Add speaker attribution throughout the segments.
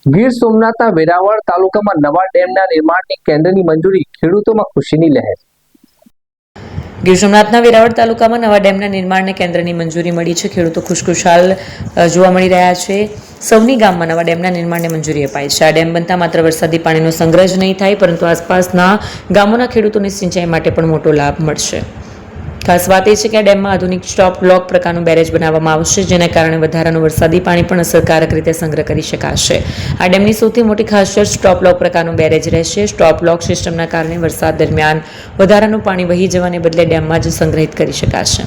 Speaker 1: ગીર સોમનાથના વેરાવળ તાલુકામાં નવા ડેમના નિર્માણની કેન્દ્રની મંજૂરી, ખેડૂતોમાં ખુશીની લહેર.
Speaker 2: ગીર સોમનાથના વેરાવળ તાલુકામાં નવા ડેમના નિર્માણને કેન્દ્રની મંજૂરી મળી છે. ખેડૂતો ખુશખુશાલ જોવા મળી રહ્યા છે. સૌની ગામમાં નવા ડેમના નિર્માણને મંજૂરી અપાઈ છે. આ ડેમ બનતા માત્ર વરસાદી પાણીનો સંગ્રહ જ નહીં થાય, પરંતુ આસપાસના ગામોના ખેડૂતોને સિંચાઈ માટે પણ મોટો લાભ મળશે. ખાસ વાત એ છે કે આ ડેમમાં આધુનિક સ્ટોપ બ્લોક પ્રકારનું બેરેજ બનાવવામાં આવશે, જેના કારણે વધારાનું વરસાદી પાણી પણ અસરકારક રીતે સંગ્રહ કરી શકાશે. આ ડેમની સૌથી મોટી ખાસિયત સ્ટોપ બ્લોક પ્રકારનું બેરેજ રહેશે. સ્ટોપ બ્લોક સિસ્ટમના કારણે વરસાદ દરમિયાન વધારાનું પાણી વહી જવાને બદલે ડેમમાં જ સંગ્રહિત કરી શકાશે.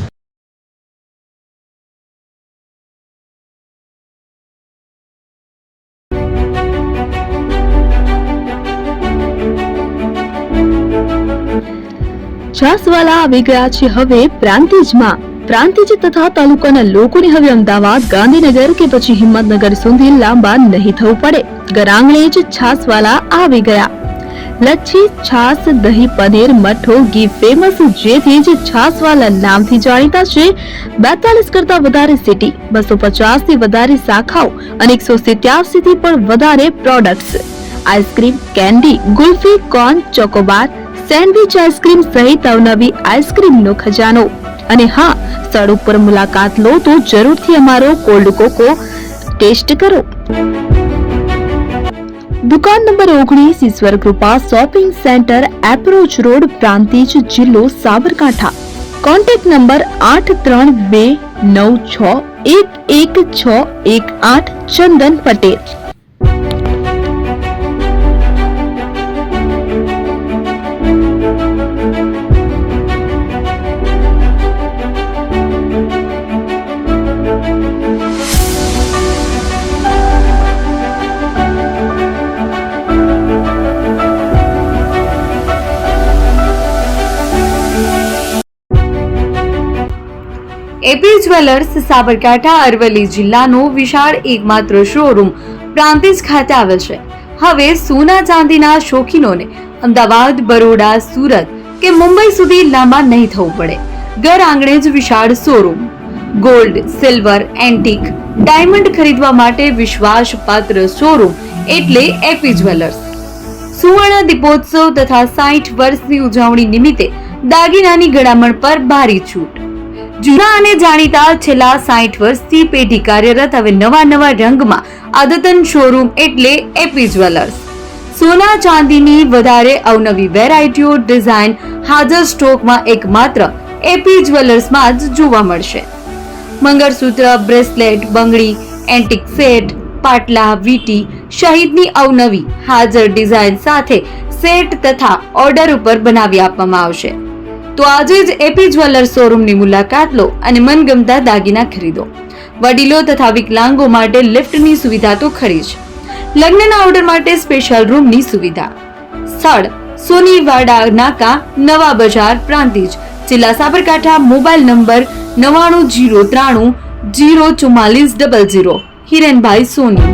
Speaker 3: છાસવાલા આવી ગયા છે હવે પ્રાંતિજમાં. પ્રાંતિજ તથા તાલુકાના લોકોને હવે અમદાવાદ, ગાંધીનગર કે પછી હિંમતનગર સુધી લાંબા નહીં થવું પડે. ઘર આંગણે જ છાસવાલા આવી ગયા. લચ્છી, છાસ, દહીં, પનીર, મઠો, ઘી ફેમસ, જેથી જ છાસવાલા નામથી જાણીતા છે. 42 કરતા વધારે સિટી, 250 થી વધારે શાખાઓ અને 187 થી પણ વધારે products. Ice cream, candy, kulfi, corn, Chocobar, sandwich ice cream સહિત અવનવી આઈસ્ક્રીમનો ખજાનો. અને હા, સ્થળ ઉપર મુલાકાત લો તો જરૂરથી અમારો કોલ્ડ કોકો ટેસ્ટ કરો. દુકાન number 19, Ishwar Krupa shopping centre, approach road, Prantij, જિલ્લો Sabarkantha. Contact number 8329611618. Chandan Patel.
Speaker 4: AP jewellers Sabarkantha Aravalli જિલ્લાનો વિશાળ એકમાત્ર શોરૂમ પ્રાંતિજ ખાતે આવેલ છે. હવે સોના ચાંદીના શોખીનોને અમદાવાદ, બરોડા, સુરત કે મુંબઈ સુધી લાંબા નહીં થવું પડે. ઘર આંગણે જ વિશાળ showroom. Gold, silver, antique, diamond ખરીદવા માટે વિશ્વાસપાત્ર શોરૂમ એટલે એપી જ્વેલર્સ. સુવર્ણ દીપોત્સવ તથા 60 વર્ષની ઉજવણી નિમિત્તે દાગીનાની ગળામણ પર ભારી છૂટ. જૂના અને જાણીતા છેલ્લા 60 વર્ષથી પેઢી કાર્યરત હવે નવા રંગમાં અદ્યતન શોરૂમ એટલે એપી જ્વેલર્સ. સોના ચાંદીની વધારે અવનવી વેરાયટીઓ, ડિઝાઇન હાજર સ્ટોકમાં એકમાત્ર એપી જ્વેલર્સમાં જ જોવા મળશે. મંગળસૂત્ર, બ્રેસલેટ, બંગડી, એન્ટિક સેટ, પાટલા, વીટી સહિતની અવનવી હાજર ડિઝાઇન સાથે સેટ તથા ઓર્ડર ઉપર બનાવી આપવામાં આવશે. તો આજે જ એપી જ્વેલર્સ શોરૂમની મુલાકાત લો અને મનગમતા દાગીના ખરીદો. વડીલો તથા વિકલાંગો માટે લિફ્ટની સુવિધા તો ખરી જ. લગ્નના ઓર્ડર માટે સ્પેશિયલ રૂમની સુવિધા. સ્થળ સોનીવાડા નાકા, નવા બજાર, પ્રાંતિજ, જિલ્લા સાબરકાંઠા. Mobile number 9903004400. હિરેનભાઈ સોની.